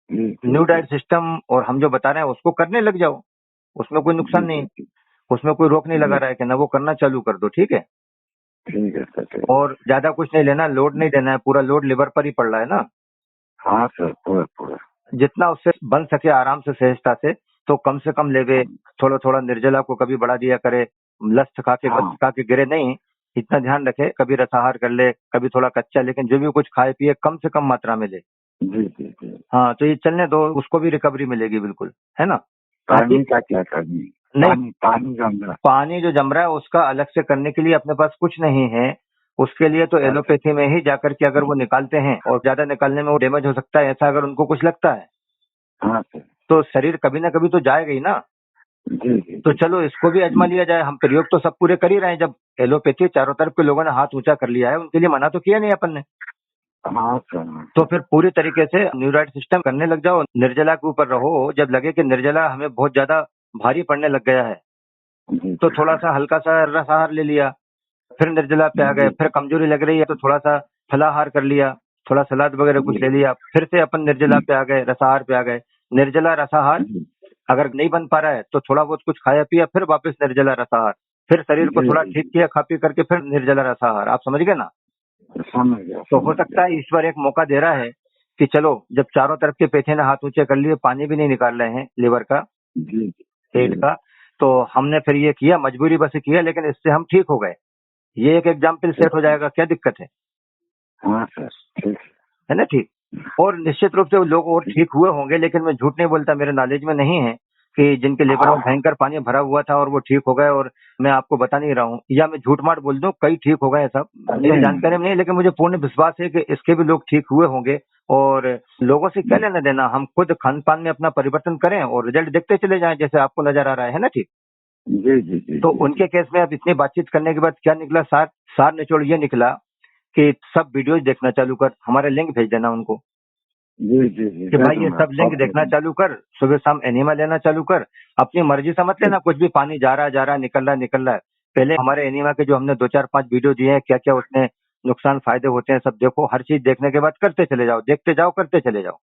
जी जी न्यू जी डाइट सिस्टम और हम जो बता रहे हैं उसको करने लग जाओ, उसमें कोई नुकसान जी नहीं जी है। जी उसमें कोई रोक नहीं लगा जी। रहा है कि ना, वो करना चालू कर दो, ठीक है? ठीक है सर, ठीक। और ज्यादा कुछ नहीं लेना, लोड नहीं देना है, पूरा लोड लिवर पर ही पड़ रहा है ना। हाँ सर, पूरा पूरा। जितना उससे बन सके आराम से सहजता से, तो कम से कम लेवे। थोड़ा थोड़ा निर्जला को कभी बढ़ा दिया करे, लस्त खा के हाँ गस्त खा के गिरे नहीं, इतना ध्यान रखे। कभी रसाहार कर ले, कभी थोड़ा कच्चा, लेकिन जो भी कुछ खाए पिए कम से कम मात्रा में ले। जी जी जी। हाँ, तो ये चलने दो, उसको भी रिकवरी मिलेगी बिल्कुल, है ना। बाकी पानी का क्या करनी? नहीं, पानी पानी का अंदर। पानी जो जम रहा है उसका अलग से करने के लिए अपने पास कुछ नहीं है। उसके लिए तो अच्छा। एलोपैथी में ही जाकर के अगर वो निकालते हैं, और ज्यादा निकालने में वो डैमेज हो सकता है, ऐसा अगर उनको कुछ लगता है, हाँ सर। तो शरीर कभी ना कभी तो जाएगा ही ना। जी जी तो जी। चलो इसको भी आजमा लिया जाए। हम प्रयोग तो सब पूरे कर ही रहे हैं। जब एलोपैथी चारों तरफ के लोगों ने हाथ ऊंचा कर लिया है, उनके लिए मना तो किया नहीं अपन ने। हाँ सर हाँ तो सर। फिर पूरी तरीके से न्यूराइड सिस्टम करने लग जाओ, निर्जला के ऊपर रहो। जब लगे कि निर्जला हमें बहुत ज्यादा भारी पड़ने लग गया है, जी तो जी थोड़ा सा हल्का सा रसाहार ले लिया। फिर निर्जला पे आ गए, जी फिर कमजोरी लग रही है तो थोड़ा सा फलाहार कर लिया, थोड़ा सलाद वगैरह कुछ जी ले लिया। फिर से अपन निर्जला पे आ गए, रसाहार पे आ गए। निर्जला रसाहार जी अगर नहीं बन पा रहा है तो थोड़ा बहुत कुछ खाया पिया, फिर वापस निर्जला रसाहार। फिर शरीर को जी थोड़ा जी ठीक किया खा पी करके, फिर निर्जला रसाहार। आप समझ गए ना। समझ गया तो हो समझ सकता है गया। ईश्वर एक मौका दे रहा है कि चलो, जब चारों तरफ के पेथे ने हाथ ऊंचे कर लिए, पानी भी नहीं निकाल रहे हैं लीवर का, जी पेट जी। का, तो हमने फिर ये किया, मजबूरी बस किया, लेकिन इससे हम ठीक हो गए। ये एक एग्जाम्पल सेट हो जाएगा, क्या दिक्कत हाँ सर ठीक है ना। ठीक। और निश्चित रूप से वो लोग और है। ठीक हुए होंगे, लेकिन मैं झूठ नहीं बोलता, मेरे नॉलेज में नहीं है कि जिनके लिवर हाँ में हाँ। भयंकर पानी भरा हुआ था और वो ठीक हो गए, और मैं आपको बता नहीं रहा हूँ, या मैं झूठ मार बोल दूं कई ठीक हो गए, सब मेरी नहीं जानकारी में नहीं है, लेकिन मुझे पूर्ण विश्वास है कि इसके भी लोग ठीक हुए होंगे। और लोगों से क्या लेना देना, हम खुद खान पान में अपना परिवर्तन करें और रिजल्ट देखते चले जाएं, जैसे आपको नजर आ रहा है ना। ठीक। जी जी जी तो जी जी उनके केस में अब इतनी बातचीत करने के बाद क्या निकला, सार सार निचोड़ ये निकला कि सब वीडियोज देखना चालू कर, हमारे लिंक भेज देना उनको जी जी जी कि दे भाई ये दूंगा सब लिंक सब दे देखना दूंगा। चालू कर, सुबह शाम एनिमा लेना चालू कर। अपनी मर्जी से मत लेना कुछ भी, पानी जा रहा निकल रहा निकल रहा है। पहले हमारे एनिमा के जो हमने 2 4 5 वीडियो दिए हैं, क्या क्या उसमें नुकसान फायदे होते हैं, सब देखो। हर चीज देखने के बाद करते चले जाओ, देखते जाओ, करते चले जाओ।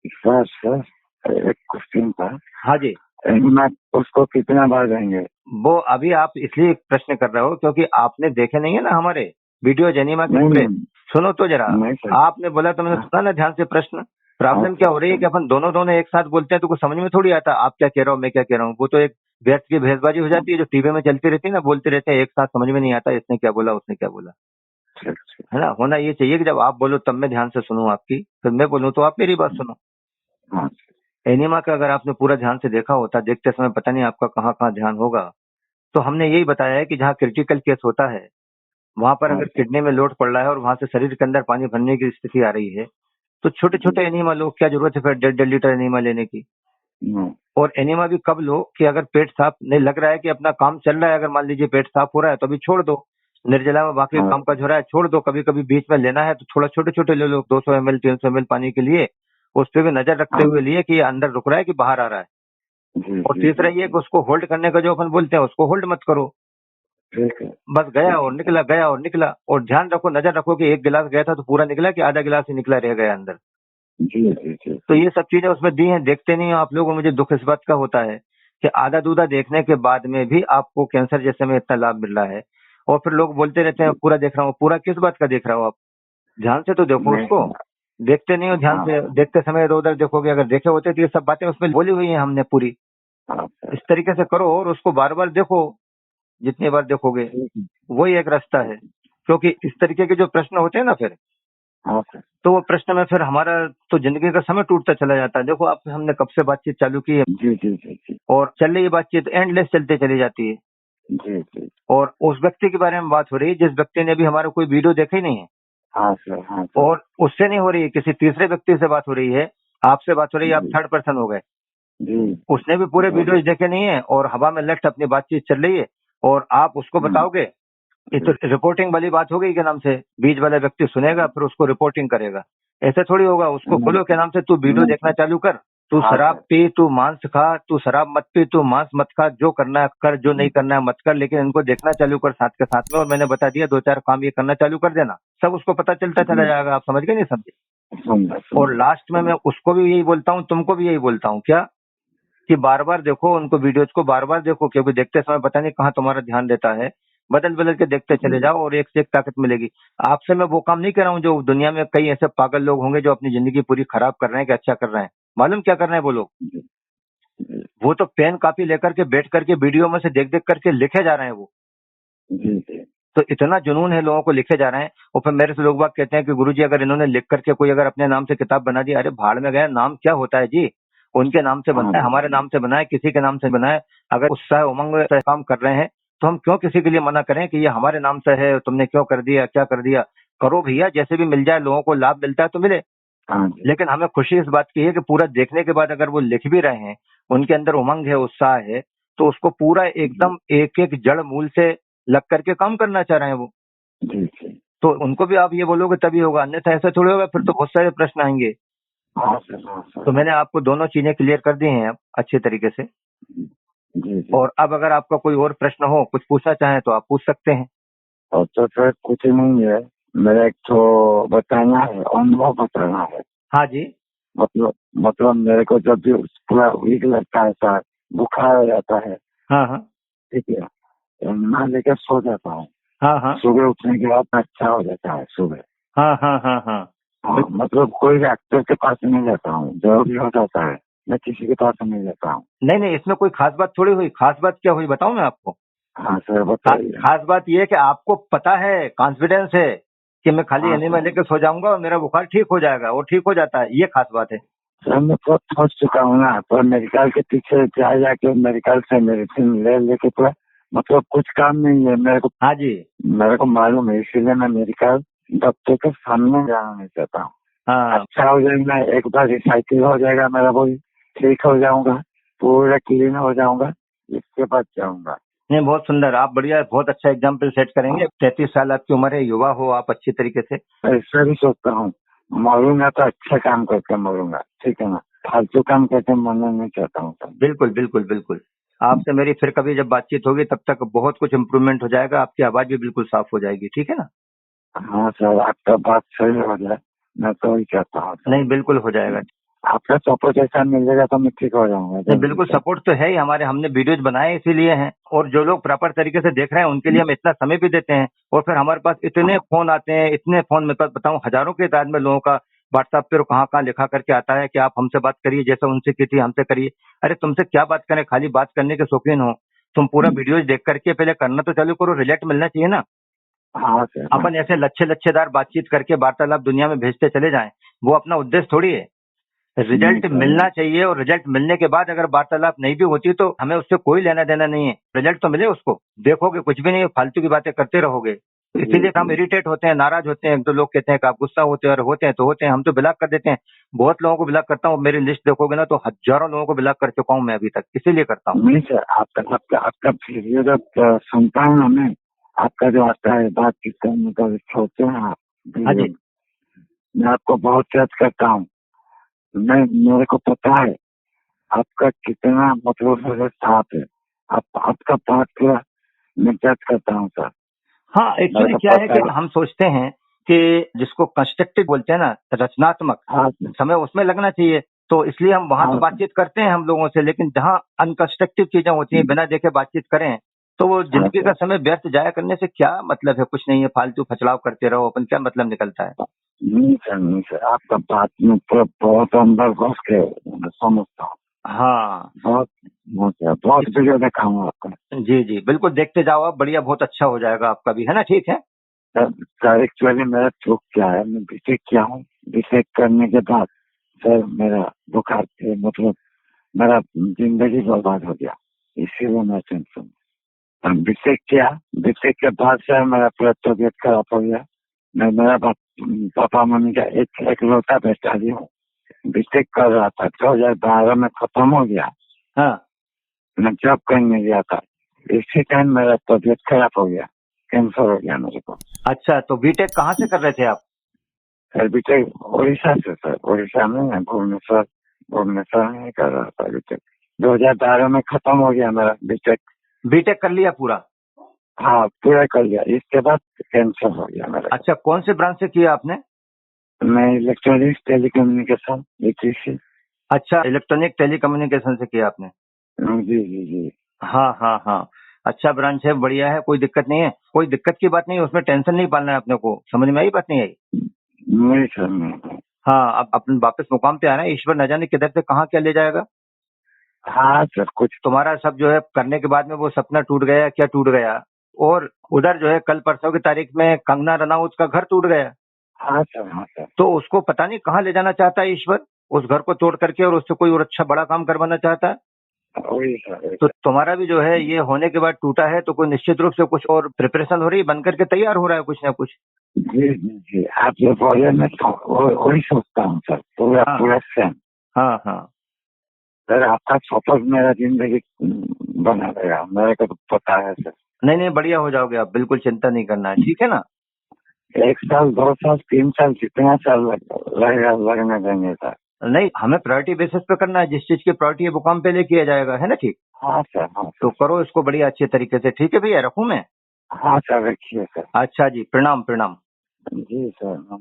सर सर एक क्वेश्चन था। हाँ जी। मैं उसको कितना बार देंगे? वो अभी आप इसलिए प्रश्न कर रहे हो क्योंकि आपने देखे नहीं है ना हमारे वीडियो एनिमा के नहीं पूरे। नहीं सुनो तो जरा, नहीं सर। आपने बोला तो मैंने हाँ सुना ना ध्यान से प्रश्न। हाँ प्रॉब्लम क्या सर हो रही है सर। कि अपन दोनों दोनों एक साथ बोलते हैं तो कुछ समझ में थोड़ी आता, आप क्या कह रहे हो मैं क्या कह रहा हूँ। वो तो एक व्यर्थ की भेजबाजी हो हाँ, जाती है जो टीवी में चलती रहती है ना, बोलते रहते हैं एक साथ, समझ में नहीं आता इसने क्या बोला उसने क्या बोला, ठीक ठीक। है ना। होना ये चाहिए कि जब आप बोलो तब मैं ध्यान से सुनूं आपकी, फिर मैं बोलूं तो आप मेरी बात सुनो। हाँ एनिमा का अगर आपने पूरा ध्यान से देखा होता, देखते समय पता नहीं आपका कहाँ कहाँ ध्यान होगा। तो हमने यही बताया है कि जहाँ क्रिटिकल केस होता है, वहां पर हाँ अगर सर। किडनी में लोड पड़ रहा है और वहां से शरीर के अंदर पानी भरने की स्थिति आ रही है, तो छोटे जी। छोटे एनीमा लो, क्या जरूरत है फिर 1.5 लीटर एनीमा लेने की। नो। और एनीमा भी कब लो कि अगर पेट साफ नहीं लग रहा है कि अपना काम चल रहा है, अगर मान लीजिए पेट साफ हो रहा है तो अभी छोड़ दो। निर्जला में बाकी हाँ काम काज हो रहा है, छोड़ दो। कभी कभी बीच में लेना है तो थोड़ा छोटे छोटे ले लो, 200 ml 300 ml पानी के लिए। उस पर भी नजर रखते हाँ। हुए लिए कि ये अंदर रुक रहा है कि बाहर आ रहा है। जी और जी जी तीसरा ये जी। कि उसको होल्ड करने का जो अपन बोलते हैं उसको होल्ड मत करो। ठीक है बस गया ठीक और है सर। निकला, गया और निकला। और ध्यान रखो, नजर रखो कि एक गिलास गया था तो पूरा निकला कि आधा गिलास ही निकला रह गया अंदर। जी जी जी तो जी। ये सब चीजें उसमें दी हैं, देखते नहीं हो आप लोग। और मुझे दुख इस बात का होता है कि आधा दूधा देखने के बाद में भी आपको कैंसर जैसे में इतना लाभ मिल रहा है। और फिर लोग बोलते रहते हैं जी। पूरा देख रहा हूँ, पूरा किस बात का देख रहा हो आप। ध्यान से तो देखो नहीं उसको। सुना। देखते नहीं हो ध्यान हाँ से, सर। देखते समय इधर उधर देखोगे। अगर देखे होते तो ये सब बातें उसमें बोली हुई हैं हमने पूरी। हाँ सर। इस तरीके से करो और उसको बार बार देखो, जितनी बार देखोगे ठीक है। वही एक रास्ता है। क्योंकि इस तरीके के जो प्रश्न होते हैं ना फिर, हाँ सर। तो वो प्रश्न में फिर हमारा तो जिंदगी का समय टूटता चला जाता है। देखो आप, हमने कब से बातचीत चालू की है जी जी जी जी और चल रही बातचीत एंडलेस चलते चली जाती है। जी जी। और उस व्यक्ति के बारे में बात हो रही है जिस व्यक्ति ने भी हमारा कोई वीडियो देखा ही नहीं है। हाँ सर हाँ सर। और उससे नहीं हो रही है, किसी तीसरे व्यक्ति से बात हो रही है, आपसे बात हो रही है, आप जी थर्ड पर्सन हो गए। जी। उसने भी पूरे बहुत वीडियोज देखे नहीं है और हवा में लट अपनी बातचीत चल रही है, और आप उसको बताओगे। ये तो जी रिपोर्टिंग वाली बात हो गई के नाम से, बीच वाला व्यक्ति सुनेगा फिर उसको रिपोर्टिंग करेगा। ऐसे थोड़ी होगा। उसको खोलो के नाम से, तू वीडियो नहीं देखना सर। चालू कर, तू हाँ शराब सर। पी, तू मांस खा, तू शराब मत पी, तू मांस मत खा, जो करना है कर, जो नहीं करना है मत कर, लेकिन इनको देखना चालू कर साथ के साथ में। और मैंने बता दिया 2 4 काम ये करना चालू कर देना, सब उसको पता चलता चला जी जाएगा। आप समझ गए नहीं समझे। समझा और समझा लास्ट में मैं समझा। उसको भी यही बोलता हूँ, तुमको भी यही बोलता हूँ क्या, कि बार बार देखो उनको, वीडियोज को बार बार देखो, क्योंकि देखते समय पता नहीं कहाँ तुम्हारा ध्यान रहता है। बदल बदल के देखते चले जी जाओ और एक से एक ताकत मिलेगी। आपसे मैं वो काम नहीं कर रहा हूँ जो दुनिया में कई ऐसे पागल लोग होंगे जो अपनी जिंदगी पूरी खराब कर रहे हैं कि अच्छा कर रहे हैं। मालूम क्या कर रहे हैं वो लोग? जी, जी, वो तो पेन कॉपी लेकर के बैठ करके वीडियो में से देख देख करके लिखे जा रहे हैं वो। जी, जी, तो इतना जुनून है लोगों को, लिखे जा रहे हैं। और फिर मेरे से लोग बाग कहते हैं कि गुरुजी अगर इन्होंने लिख करके कोई अगर अपने नाम से किताब बना दी, अरे भाड़ में गया, नाम क्या होता है जी? उनके नाम से हाँ बनता है, जी, हमारे नाम से बना है, किसी के नाम से बना है। अगर उत्साह उमंग से काम कर रहे हैं तो हम क्यों किसी के लिए मना करें कि ये हमारे नाम से है, तुमने क्यों कर दिया, क्या कर दिया? करो भैया, जैसे भी मिल जाए, लोगों को लाभ मिलता है तो मिले। हाँ जी, लेकिन हमें खुशी इस बात की है कि पूरा देखने के बाद अगर वो लिख भी रहे हैं, उनके अंदर उमंग है, उत्साह है, तो उसको पूरा जी, एकदम एक एक जड़ मूल से लग करके काम करना चाह रहे हैं वो। जी, जी, तो उनको भी आप ये बोलोगे तभी होगा, अन्यथा ऐसा थोड़ी होगा, फिर तो बहुत सारे प्रश्न आएंगे। हाँ सर, हाँ तो सर, मैंने आपको दोनों चीजें क्लियर कर दी हैं अब अच्छे तरीके से। जी, जी। और अब अगर आपका कोई और प्रश्न हो, कुछ पूछना चाहें तो आप पूछ सकते हैं। और तो सर कुछ नहीं है, मेरा एक तो बताना है, अनुभव बताना है। हाँ जी। मतलब मतलब मेरे को जब भी पूरा वीक लगता है सर, बुखार हो जाता है, हाँ हाँ ठीक है, तो मैं लेकर सो जाता हूँ। हाँ हाँ सुबह उठने के बाद अच्छा हो जाता है सुबह। हाँ हाँ हाँ हाँ। हाँ, मतलब कोई डॉक्टर के पास नहीं जाता हूँ, जो भी हो जाता है मैं किसी के पास नहीं जाता हूँ। नहीं नहीं, इसमें कोई खास बात थोड़ी हुई। खास बात क्या हुई बताऊं मैं आपको? हाँ सर बताइए। खास बात ये है कि आपको पता है, कॉन्फिडेंस है कि मैं खाली हाँ एनीमा सर, लेकर सो जाऊंगा और मेरा बुखार ठीक हो जाएगा, और ठीक हो जाता है, ये खास बात है। सर मैं बहुत थक चुका हूँ ना, पर मेडिकल के पीछे जा जाके मेडिकल से मेडिसिन ले लेके पूरा मतलब कुछ काम नहीं है मेरे को। हाँ जी। मेरे को मालूम है, इसीलिए मैं मेडिकल डॉक्टर के सामने जाना नहीं चाहता हूँ। हाँ अच्छा हो जाएगा, एक बार रिसाइकिल हो जाएगा मेरा बॉडी, ठीक हो जाऊंगा, पूरा क्लीन हो जाऊंगा, इसके बाद जाऊंगा। नहीं, बहुत सुंदर, आप बढ़िया, बहुत अच्छा एग्जाम्पल सेट करेंगे। 33 साल आपकी उम्र है, युवा हो आप अच्छी तरीके से। ऐसा भी सोचता हूँ, मरूंगा तो अच्छा काम करके मरूंगा, ठीक है ना, फालतू काम करके मरना नहीं चाहता हूँ सर। बिल्कुल बिल्कुल बिल्कुल। आपसे मेरी फिर कभी जब बातचीत होगी तब तक बहुत कुछ इम्प्रूवमेंट हो जाएगा, आपकी आवाज भी बिल्कुल साफ हो जाएगी, ठीक है ना? हाँ सर, आपका बात सही हो जाए, मैं तो वही चाहता हूँ सर। नहीं, बिल्कुल हो जाएगा। आपका सपोर्ट ऐसा मिल जाएगा तो मैं ठीक हो जाऊंगा नहीं, जल्दी बिल्कुल से। सपोर्ट तो है ही हमारे, हमने वीडियोज बनाए इसीलिए हैं, और जो लोग प्रॉपर तरीके से देख रहे हैं उनके लिए हम इतना समय भी देते हैं। और फिर हमारे पास इतने हाँ, फोन आते हैं, इतने फोन, मैं पास बताऊं, हजारों की तादाद में लोगों का व्हाट्सएप पे कहाँ कहाँ लिखा करके आता है कि आप हमसे बात करिए, जैसे उनसे की थी हमसे करिए। अरे तुमसे क्या बात करें, खाली बात करने के शौकीन हो? तुम पूरा वीडियोज देख करके पहले करना तो चालू करो, रिजल्ट मिलना चाहिए ना। हाँ सर, हाँ अपन ऐसे लच्छे लच्छेदार बातचीत करके वार्तालाप दुनिया में भेजते चले जाएं, वो अपना उद्देश्य थोड़ी है। नहीं रिजल्ट सर, मिलना चाहिए, और रिजल्ट मिलने के बाद अगर वार्तालाप नहीं भी होती तो हमें उससे कोई लेना देना नहीं है, रिजल्ट तो मिले उसको। देखोगे कुछ भी नहीं, फालतू की बातें करते रहोगे, तो जी, इसीलिए तो हम जी, इरिटेट होते हैं, नाराज होते हैं। तो लोग कहते हैं कि आप गुस्सा होते हैं, और होते हैं तो होते हैं, हम तो ब्लॉक कर देते हैं। बहुत लोगों को ब्लॉक करता हूँ, मेरी लिस्ट देखोगे ना तो हजारों लोगों को ब्लॉक कर चुका हूँ मैं अभी तक, इसीलिए करता हूँ। नहीं सर, आपका आपका आपका वीडियो जब सुनता हूँ ना मैं, आपका जो आता है बातचीत करने का जो छोड़ते हैं आप हाँ वीडियो, जी। मैं आपको बहुत जज करता हूँ। मैं मेरे को पता है आपका कितना मतलब मेरे साथ है, आप आपका बात पूरा मैं जज करता हूँ सर, हाँ, मेरे एक्चुअली को क्या है पता कि है। हम सोचते हैं कि जिसको कंस्ट्रक्टिव बोलते हैं ना, रचनात्मक, हाँ समय उसमें लगना चाहिए। तो इसलिए हम वहां तो हाँ बातचीत करते हैं हम लोगों से, लेकिन जहां अनकंस्ट्रक्टिव चीजें होती हैं, बिना देखे बातचीत करें, तो वो हाँ जिंदगी का सर, समय व्यर्थ जाया करने से क्या मतलब है? कुछ नहीं है, फालतू फचलाव करते रहो, अपन क्या मतलब निकलता है? नहीं सर, नहीं सर, आपका बात में पूरा बहुत अंदर घुस के मैं समझता हूँ। हाँ। बहुत बहुत वीडियो देखा हूँ आपका। जी जी, बिल्कुल देखते जाओ आप, बढ़िया, बहुत अच्छा हो जाएगा आपका भी, है ना? ठीक है। सर एक्चुअली मेरा चूक क्या है, मैं बीटेक किया हूँ, बीटेक करने के बाद सर मेरा बुखार से मतलब मेरा जिंदगी बर्बाद हो गया, इसीलिए मैं टेंशन में बीटेक किया। बीटेक के बाद सर मेरा पूरा तबियत खराब हो गया। मैं मेरा पापा मम्मी का एक लौता बेटा भी हूँ। बीटेक कर रहा था, 2012 में खत्म हो गया। हाँ। मैं जॉब करने गया था, इसी टाइम मेरा तबियत खराब हो गया, कैंसर हो गया मेरे को। अच्छा, तो बीटेक कहाँ से कर रहे थे आप? सर बीटेक उड़ीसा से, सर उड़ीसा में है, भुवनेश्वर, भुवनेश्वर में कर रहा था बीटेक। 2012 में खत्म हो गया मेरा बीटेक। बीटेक कर लिया पूरा? हाँ पूरा कर लिया, इसके बाद कैंसर हो गया मेरे को। अच्छा, कौन से ब्रांच से किया आपने? मैं इलेक्ट्रॉनिक्स टेलीकम्युनिकेशन इलेक्ट्रीशियन। अच्छा, इलेक्ट्रॉनिक टेलीकम्युनिकेशन से किया आपने? जी जी जी। हाँ हाँ हाँ। अच्छा ब्रांच है, बढ़िया है, कोई दिक्कत नहीं है, कोई दिक्कत की बात नहीं है, उसमें टेंशन नहीं पालना है अपने को, समझ में आई, बात नहीं आई? नहीं सर, नहीं। हाँ, अब अपन वापस मुकाम पे आना है। ईश्वर न जाने किधर से कहाँ क्या ले जाएगा। हाँ सर, कुछ तुम्हारा सब जो है करने के बाद में वो सपना टूट गया, क्या टूट गया। और उधर जो है कल परसों की तारीख में कंगना रनाउत का घर टूट गया। हाँ सर, हाँ सर। तो उसको पता नहीं कहाँ ले जाना चाहता है ईश्वर, उस घर को तोड़ करके, और उससे कोई और अच्छा बड़ा काम करवाना चाहता है। वही सर, वही तो सर। तुम्हारा भी जो है ये होने के बाद टूटा है, तो कोई निश्चित रूप से कुछ और प्रिपरेशन हो रही है, बन करके तैयार हो रहा है कुछ ना कुछ। जी जी जी, आप जो बोले मैं वही सोचता हूँ सर, पूरा हाँ पूरा सेम। हाँ हाँ। सर आपका सपोर्ट मेरा जिंदगी बना देगा, मेरे को तो पता है सर। नहीं नहीं, बढ़िया हो जाओगे आप, बिल्कुल चिंता नहीं करना है, ठीक है ना। 1 साल 2 साल 3 साल कितना साल लगेगा, लगने देंगे सर। नहीं, हमें प्रायोरिटी बेसिस पे करना है, जिस चीज की प्रायोरिटी है वो काम पहले किया जाएगा, है ना। ठीक, हाँ सर, हाँ तो सर। करो इसको बढ़िया अच्छे तरीके से, ठीक है भैया, रखूं मैं। हाँ सर, रखिए सर। अच्छा जी, प्रणाम प्रणाम। जी सर।